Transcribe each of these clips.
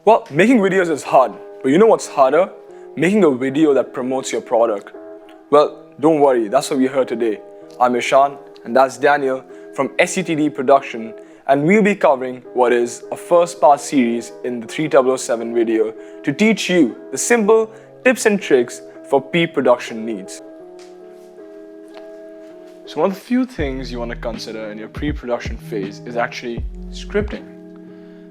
Well, making videos is hard, but you know what's harder? Making a video that promotes your product. Well, don't worry, that's what we're here today. I'm Ishan, and that's Daniel from SUTD Production, and we'll be covering what is a first part series in the 3007 video to teach you the simple tips and tricks for pre-production needs. So one of the few things you want to consider in your pre-production phase is actually scripting.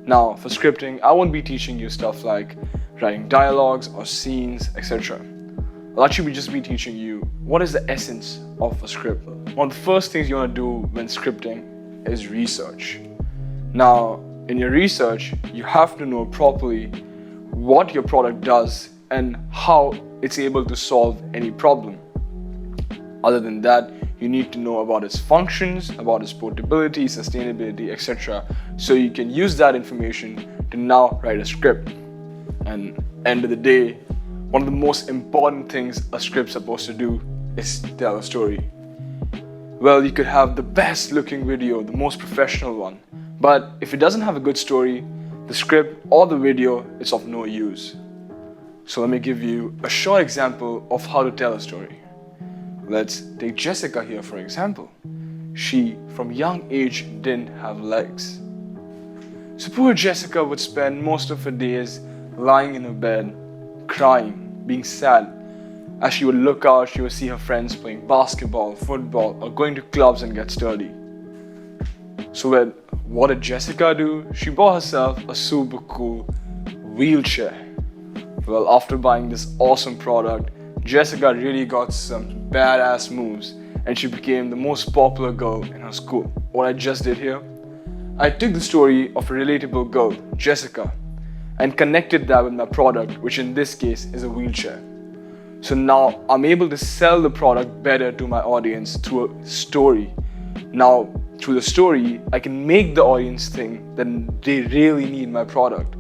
Now, for scripting, I won't be teaching you stuff like writing dialogues or scenes, etc. I'll actually just be teaching you what is the essence of a script. One of the first things you want to do when scripting is research. Now, in your research, you have to know properly what your product does and how it's able to solve any problem. Other than that, you need to know about its functions, about its portability, sustainability, etc. So you can use that information to now write a script. And end of the day, one of the most important things a script's supposed to do is tell a story. Well, you could have the best looking video, the most professional one, but if it doesn't have a good story, the script or the video is of no use. So let me give you a short example of how to tell a story. Let's take Jessica here for example. She, from young age, didn't have legs. So poor Jessica would spend most of her days lying in her bed, crying, being sad. As she would look out, she would see her friends playing basketball, football, or going to clubs and get sturdy. So what did Jessica do? She bought herself a super cool wheelchair. Well, after buying this awesome product, Jessica really got some badass moves and she became the most popular girl in her school. What I just did here, I took the story of a relatable girl, Jessica, and connected that with my product, which in this case is a wheelchair. So now I'm able to sell the product better to my audience through a story. Now, through the story, I can make the audience think that they really need my product.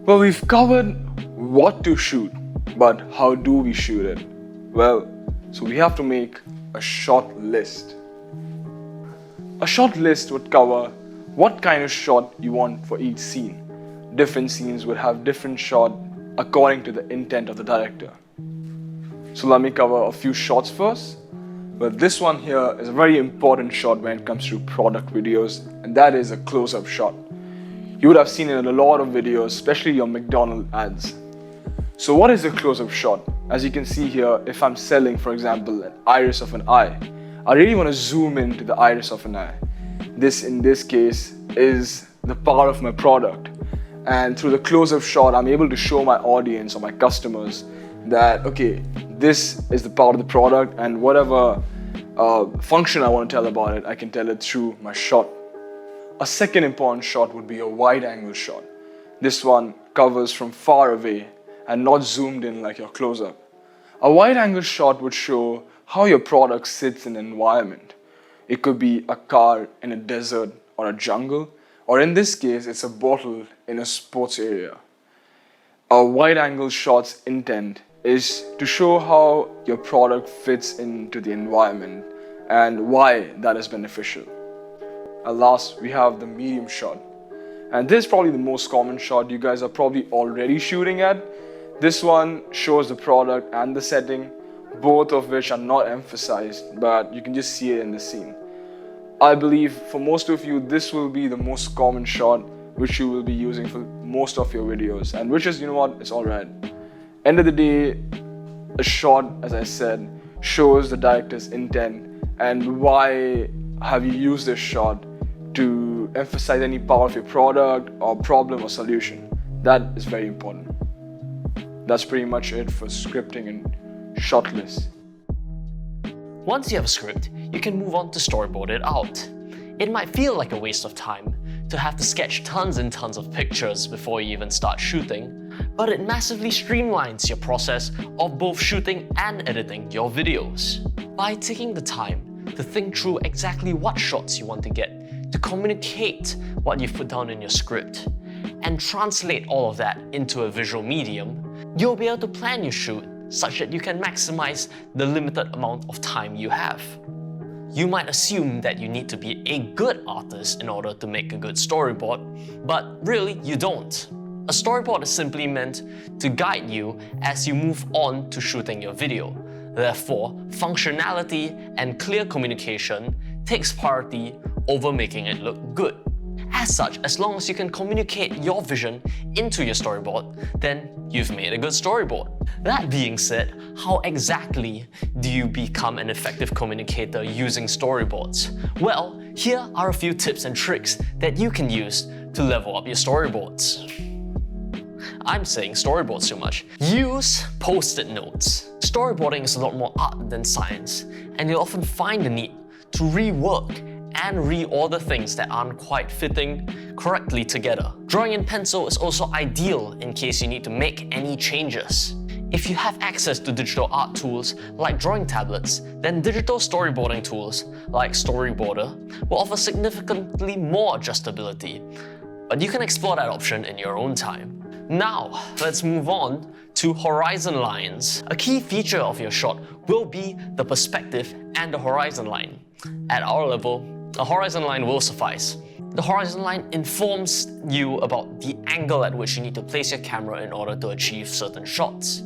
Well, we've covered what to shoot, but how do we shoot it? Well, so we have to make a shot list. A shot list would cover what kind of shot you want for each scene. Different scenes would have different shot according to the intent of the director. So let me cover a few shots first. But this one here is a very important shot when it comes to product videos, and that is a close-up shot. You would have seen it in a lot of videos, especially your McDonald's ads. So what is a close-up shot? As you can see here, if I'm selling, for example, an iris of an eye, I really want to zoom into the iris of an eye. This, in this case, is the power of my product. And through the close-up shot, I'm able to show my audience or my customers that, okay, this is the power of the product, and whatever function I want to tell about it, I can tell it through my shot. A second important shot would be a wide-angle shot. This one covers from far away and not zoomed in like your close-up. A wide-angle shot would show how your product sits in an environment. It could be a car in a desert or a jungle, or in this case, it's a bottle in a sports area. A wide-angle shot's intent is to show how your product fits into the environment and why that is beneficial. And last, we have the medium shot. And this is probably the most common shot you guys are probably already shooting at. This one shows the product and the setting, both of which are not emphasized, but you can just see it in the scene. I believe for most of you, this will be the most common shot which you will be using for most of your videos, and which is, you know what, it's alright. End of the day, a shot, as I said, shows the director's intent and why have you used this shot to emphasize any power of your product or problem or solution. That is very important. That's pretty much it for scripting and shot lists. Once you have a script, you can move on to storyboard it out. It might feel like a waste of time to have to sketch tons and tons of pictures before you even start shooting, but it massively streamlines your process of both shooting and editing your videos. By taking the time to think through exactly what shots you want to get, to communicate what you've put down in your script, and translate all of that into a visual medium, you'll be able to plan your shoot such that you can maximize the limited amount of time you have. You might assume that you need to be a good artist in order to make a good storyboard, but really you don't. A storyboard is simply meant to guide you as you move on to shooting your video. Therefore, functionality and clear communication takes priority over making it look good. As such, as long as you can communicate your vision into your storyboard, then you've made a good storyboard. That being said, how exactly do you become an effective communicator using storyboards? Well, here are a few tips and tricks that you can use to level up your storyboards. I'm saying storyboards too much. Use post-it notes. Storyboarding is a lot more art than science, and you'll often find the need to rework and reorder things that aren't quite fitting correctly together. Drawing in pencil is also ideal in case you need to make any changes. If you have access to digital art tools like drawing tablets, then digital storyboarding tools like Storyboarder will offer significantly more adjustability, but you can explore that option in your own time. Now, let's move on to horizon lines. A key feature of your shot will be the perspective and the horizon line. At our level, a horizon line will suffice. The horizon line informs you about the angle at which you need to place your camera in order to achieve certain shots.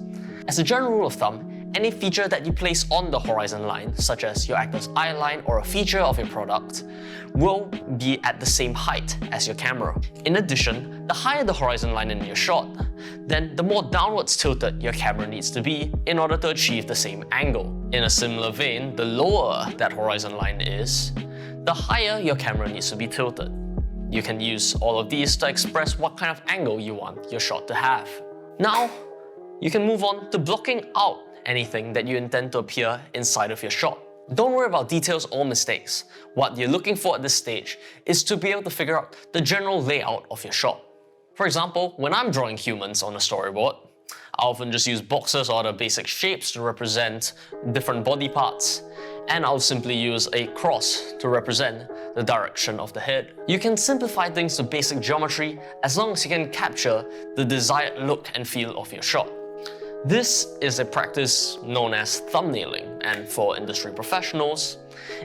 As a general rule of thumb, any feature that you place on the horizon line, such as your actor's eye line or a feature of your product, will be at the same height as your camera. In addition, the higher the horizon line in your shot, then the more downwards tilted your camera needs to be in order to achieve the same angle. In a similar vein, the lower that horizon line is, the higher your camera needs to be tilted. You can use all of these to express what kind of angle you want your shot to have. Now, you can move on to blocking out anything that you intend to appear inside of your shot. Don't worry about details or mistakes. What you're looking for at this stage is to be able to figure out the general layout of your shot. For example, when I'm drawing humans on a storyboard, I often just use boxes or other basic shapes to represent different body parts, and I'll simply use a cross to represent the direction of the head. You can simplify things to basic geometry as long as you can capture the desired look and feel of your shot. This is a practice known as thumbnailing, and for industry professionals,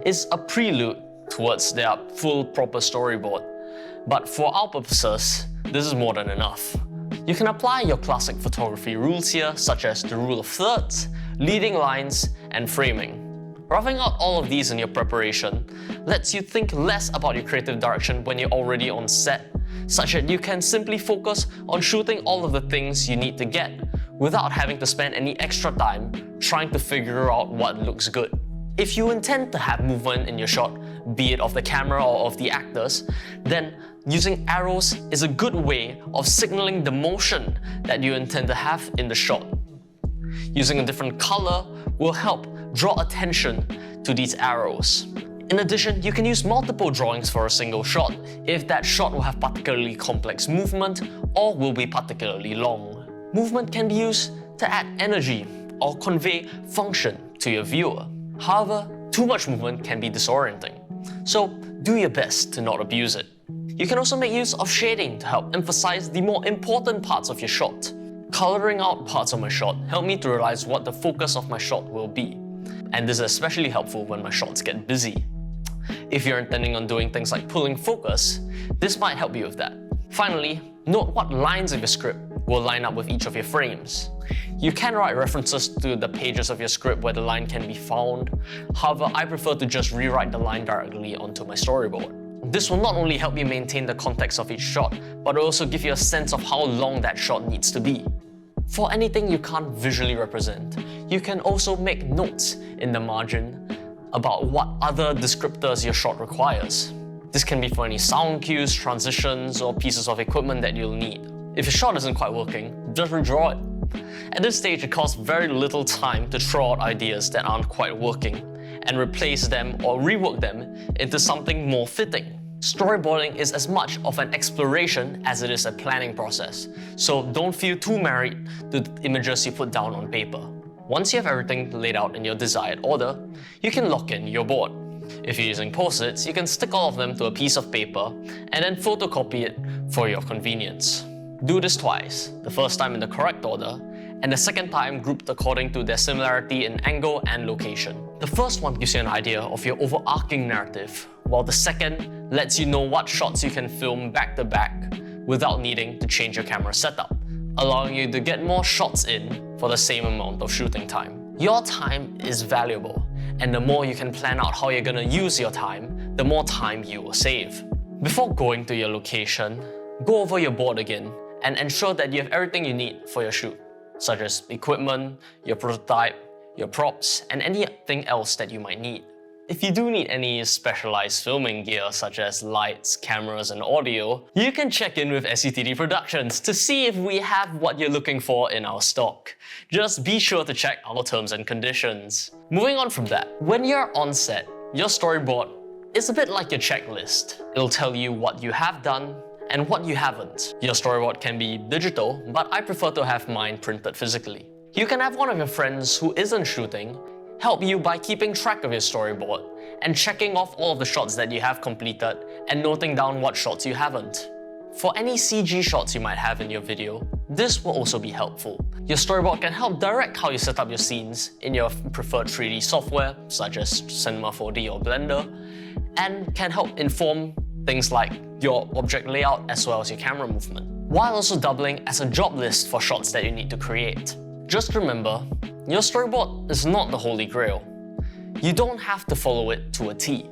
is a prelude towards their full proper storyboard. But for our purposes, this is more than enough. You can apply your classic photography rules here, such as the rule of thirds, leading lines, and framing. Roughing out all of these in your preparation lets you think less about your creative direction when you're already on set, such that you can simply focus on shooting all of the things you need to get without having to spend any extra time trying to figure out what looks good. If you intend to have movement in your shot, be it of the camera or of the actors, then using arrows is a good way of signaling the motion that you intend to have in the shot. Using a different color will help draw attention to these arrows. In addition, you can use multiple drawings for a single shot if that shot will have particularly complex movement or will be particularly long. Movement can be used to add energy or convey function to your viewer. However, too much movement can be disorienting, so do your best to not abuse it. You can also make use of shading to help emphasize the more important parts of your shot. Coloring out parts of my shot helped me to realize what the focus of my shot will be, and this is especially helpful when my shots get busy. If you're intending on doing things like pulling focus, this might help you with that. Finally, note what lines of your script will line up with each of your frames. You can write references to the pages of your script where the line can be found. However, I prefer to just rewrite the line directly onto my storyboard. This will not only help you maintain the context of each shot, but will also give you a sense of how long that shot needs to be. For anything you can't visually represent, you can also make notes in the margin about what other descriptors your shot requires. This can be for any sound cues, transitions, or pieces of equipment that you'll need. If your shot isn't quite working, just redraw it. At this stage, it costs very little time to throw out ideas that aren't quite working and replace them or rework them into something more fitting. Storyboarding is as much of an exploration as it is a planning process, so don't feel too married to the images you put down on paper. Once you have everything laid out in your desired order, you can lock in your board. If you're using post-its, you can stick all of them to a piece of paper and then photocopy it for your convenience. Do this twice, the first time in the correct order, and the second time grouped according to their similarity in angle and location. The first one gives you an idea of your overarching narrative, while the second lets you know what shots you can film back to back without needing to change your camera setup, allowing you to get more shots in for the same amount of shooting time. Your time is valuable, and the more you can plan out how you're gonna use your time, the more time you will save. Before going to your location, go over your board again and ensure that you have everything you need for your shoot, such as equipment, your prototype, your props, and anything else that you might need. If you do need any specialized filming gear such as lights, cameras, and audio, you can check in with SCTD Productions to see if we have what you're looking for in our stock. Just be sure to check our terms and conditions. Moving on from that, when you're on set, your storyboard is a bit like your checklist. It'll tell you what you have done and what you haven't. Your storyboard can be digital, but I prefer to have mine printed physically. You can have one of your friends who isn't shooting help you by keeping track of your storyboard and checking off all of the shots that you have completed and noting down what shots you haven't. For any CG shots you might have in your video, this will also be helpful. Your storyboard can help direct how you set up your scenes in your preferred 3D software, such as Cinema 4D or Blender, and can help inform things like your object layout as well as your camera movement, while also doubling as a job list for shots that you need to create. Just remember, your storyboard is not the holy grail. You don't have to follow it to a T.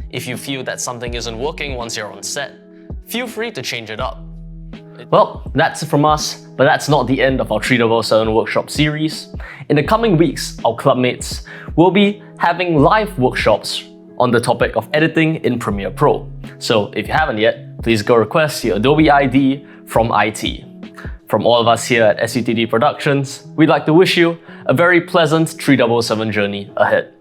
If you feel that something isn't working once you're on set, feel free to change it up. Well, that's it from us, but that's not the end of our 3007 workshop series. In the coming weeks, our clubmates will be having live workshops on the topic of editing in Premiere Pro. So if you haven't yet, please go request your Adobe ID from IT. From all of us here at SCTD Productions, we'd like to wish you a very pleasant 3007 journey ahead.